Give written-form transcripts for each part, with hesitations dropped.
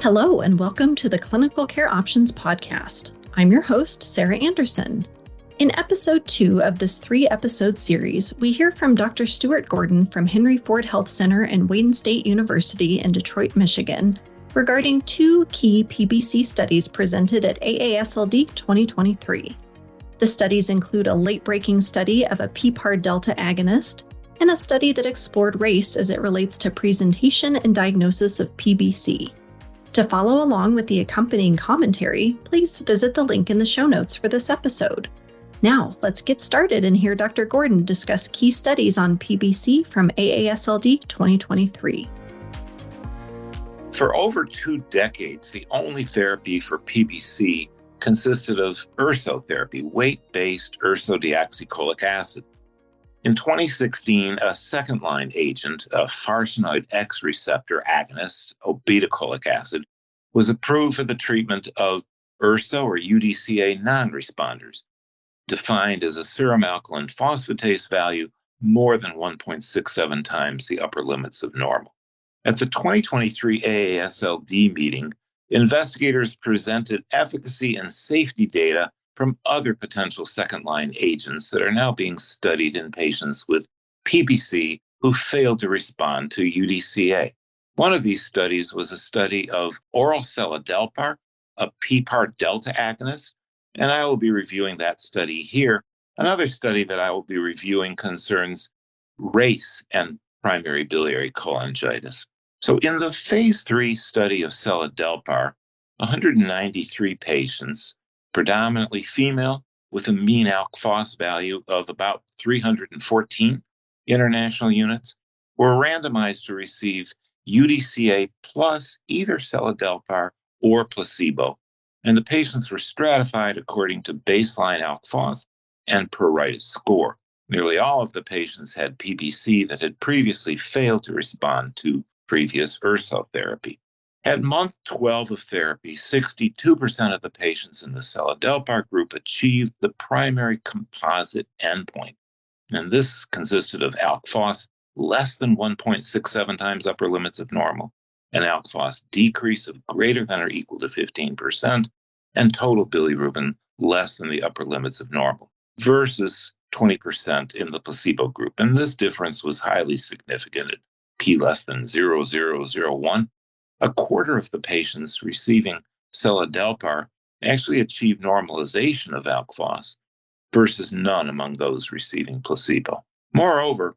Hello, and welcome to the Clinical Care Options Podcast. I'm your host, Sarah Anderson. In episode 2 of this 3-episode series, we hear from Dr. Stuart Gordon from Henry Ford Health Center and Wayne State University in Detroit, Michigan, regarding 2 key PBC studies presented at AASLD 2023. The studies include a late-breaking study of a PPAR-delta agonist and a study that explored race as it relates to presentation and diagnosis of PBC. To follow along with the accompanying commentary, please visit the link in the show notes for this episode. Now, let's get started and hear Dr. Gordon discuss key studies on PBC from AASLD 2023. For over 2 decades, the only therapy for PBC consisted of ursotherapy, weight-based ursodeoxycholic acid. In 2016, a second-line agent, a farnesenoid X receptor agonist, obeticholic acid, was approved for the treatment of URSO or UDCA non-responders, defined as a serum alkaline phosphatase value more than 1.67 times the upper limits of normal. At the 2023 AASLD meeting, investigators presented efficacy and safety data from other potential second-line agents that are now being studied in patients with PBC who failed to respond to UDCA. One of these studies was a study of oral seladelpar, a PPAR-delta agonist, and I will be reviewing that study here. Another study that I will be reviewing concerns race and primary biliary cholangitis. So in the phase 3 study of seladelpar, 193 patients, predominantly female, with a mean alk phos value of about 314 international units, were randomized to receive UDCA plus either seladelpar or placebo. And the patients were stratified according to baseline alk phos and pruritus score. Nearly all of the patients had PBC that had previously failed to respond to previous URSO therapy. At month 12 of therapy, 62% of the patients in the seladelpar group achieved the primary composite endpoint. And this consisted of alk phos less than 1.67 times upper limits of normal, an alk phos decrease of greater than or equal to 15%, and total bilirubin less than the upper limits of normal, versus 20% in the placebo group. And this difference was highly significant at p less than 0.0001. A quarter of the patients receiving seladelpar actually achieved normalization of alk phos versus none among those receiving placebo. Moreover,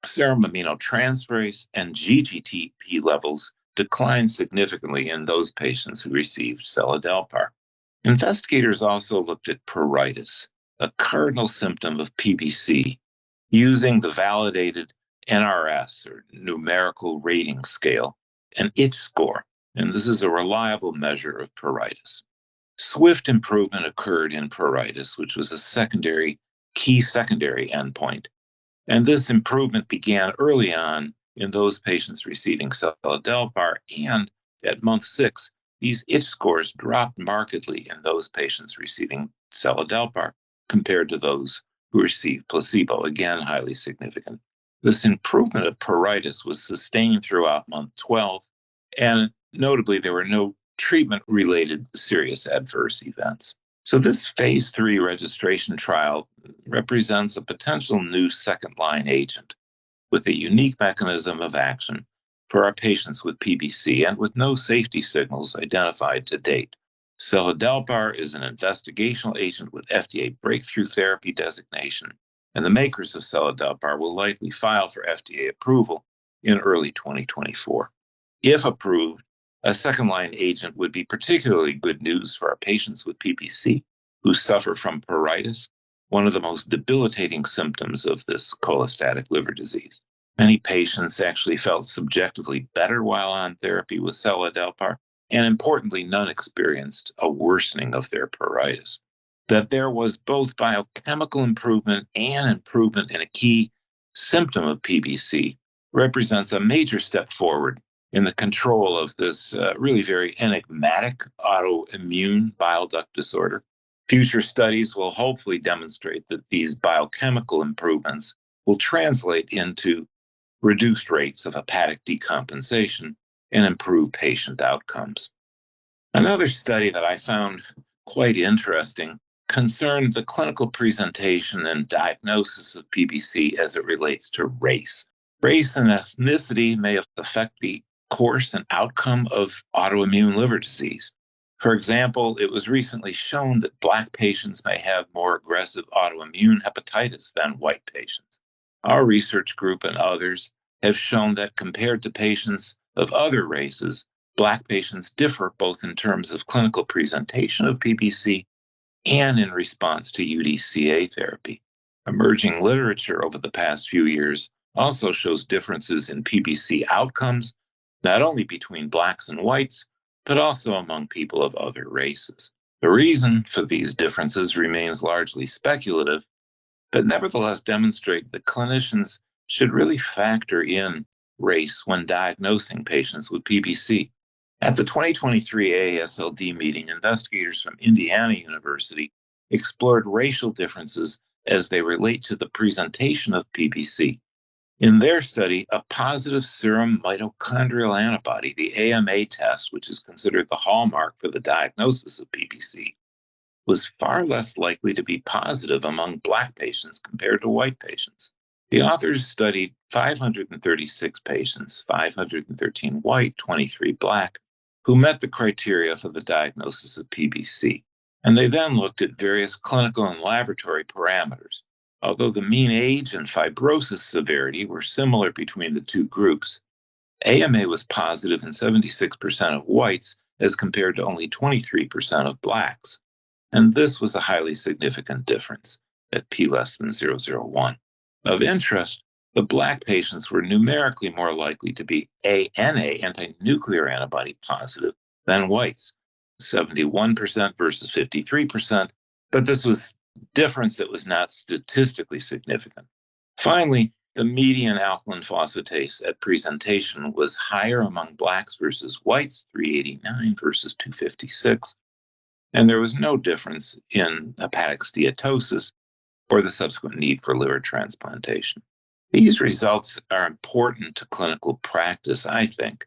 serum aminotransferase and GGTP levels declined significantly in those patients who received seladelpar. Investigators also looked at pruritus, a cardinal symptom of PBC, using the validated NRS, or numerical rating scale, an itch score, and this is a reliable measure of pruritus. Swift improvement occurred in pruritus, which was a key secondary endpoint. And this improvement began early on in those patients receiving seladelpar, and at month 6, these itch scores dropped markedly in those patients receiving seladelpar compared to those who received placebo, again highly significant. This improvement of pruritus was sustained throughout month 12, and notably, there were no treatment-related serious adverse events. So this phase 3 registration trial represents a potential new second-line agent with a unique mechanism of action for our patients with PBC and with no safety signals identified to date. Seladelpar is an investigational agent with FDA breakthrough therapy designation, and the makers of seladelpar will likely file for FDA approval in early 2024. If approved, a second-line agent would be particularly good news for our patients with PBC who suffer from pruritus, one of the most debilitating symptoms of this cholestatic liver disease. Many patients actually felt subjectively better while on therapy with seladelpar, and importantly, none experienced a worsening of their pruritus. That there was both biochemical improvement and improvement in a key symptom of PBC represents a major step forward in the control of this really very enigmatic autoimmune bile duct disorder. Future studies will hopefully demonstrate that these biochemical improvements will translate into reduced rates of hepatic decompensation and improve patient outcomes. Another study that I found quite interesting concerned the clinical presentation and diagnosis of PBC as it relates to race. Race and ethnicity may affect the course and outcome of autoimmune liver disease. For example, it was recently shown that Black patients may have more aggressive autoimmune hepatitis than white patients. Our research group and others have shown that compared to patients of other races, Black patients differ both in terms of clinical presentation of PBC and in response to UDCA therapy. Emerging literature over the past few years also shows differences in PBC outcomes, not only between Blacks and whites, but also among people of other races. The reason for these differences remains largely speculative, but nevertheless demonstrate that clinicians should really factor in race when diagnosing patients with PBC. At the 2023 AASLD meeting, investigators from Indiana University explored racial differences as they relate to the presentation of PBC. In their study, a positive serum mitochondrial antibody, the AMA test, which is considered the hallmark for the diagnosis of PBC, was far less likely to be positive among Black patients compared to white patients. The authors studied 536 patients, 513 white, 23 Black, who met the criteria for the diagnosis of PBC. And they then looked at various clinical and laboratory parameters. Although the mean age and fibrosis severity were similar between the two groups, AMA was positive in 76% of whites as compared to only 23% of Blacks. And this was a highly significant difference at p less than 0.001. Of interest, the Black patients were numerically more likely to be ANA, anti-nuclear antibody positive, than whites, 71% versus 53%, but this was difference that was not statistically significant. Finally, the median alkaline phosphatase at presentation was higher among Blacks versus whites, 389 versus 256, and there was no difference in hepatic steatosis or the subsequent need for liver transplantation. These results are important to clinical practice, I think.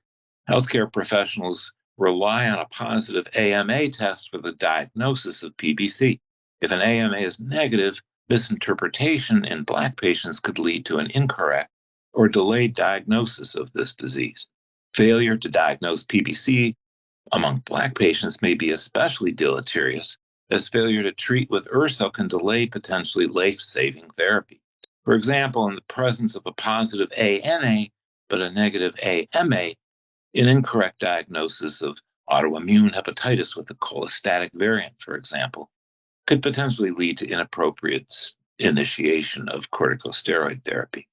Healthcare professionals rely on a positive AMA test for the diagnosis of PBC. If an AMA is negative, misinterpretation in Black patients could lead to an incorrect or delayed diagnosis of this disease. Failure to diagnose PBC among Black patients may be especially deleterious, as failure to treat with urso can delay potentially life-saving therapy. For example, in the presence of a positive ANA but a negative AMA, an incorrect diagnosis of autoimmune hepatitis with a cholestatic variant, for example, could potentially lead to inappropriate initiation of corticosteroid therapy.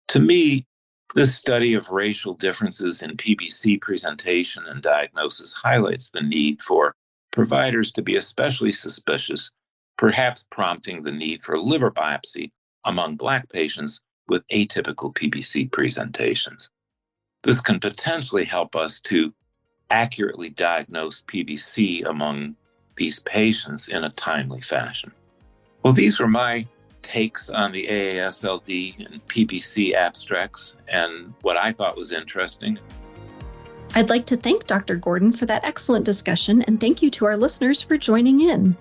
To me, this study of racial differences in PBC presentation and diagnosis highlights the need for providers to be especially suspicious, perhaps prompting the need for liver biopsy among Black patients with atypical PBC presentations. This can potentially help us to accurately diagnose PBC among these patients in a timely fashion. Well, these were my takes on the AASLD and PBC abstracts and what I thought was interesting. I'd like to thank Dr. Gordon for that excellent discussion, and thank you to our listeners for joining in.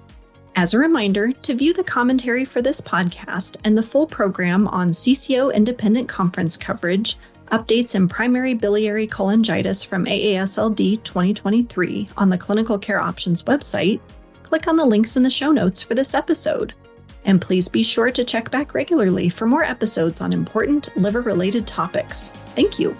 As a reminder, to view the commentary for this podcast and the full program on CCO independent conference coverage, updates in primary biliary cholangitis from AASLD 2023 on the Clinical Care Options website, click on the links in the show notes for this episode. And please be sure to check back regularly for more episodes on important liver-related topics. Thank you.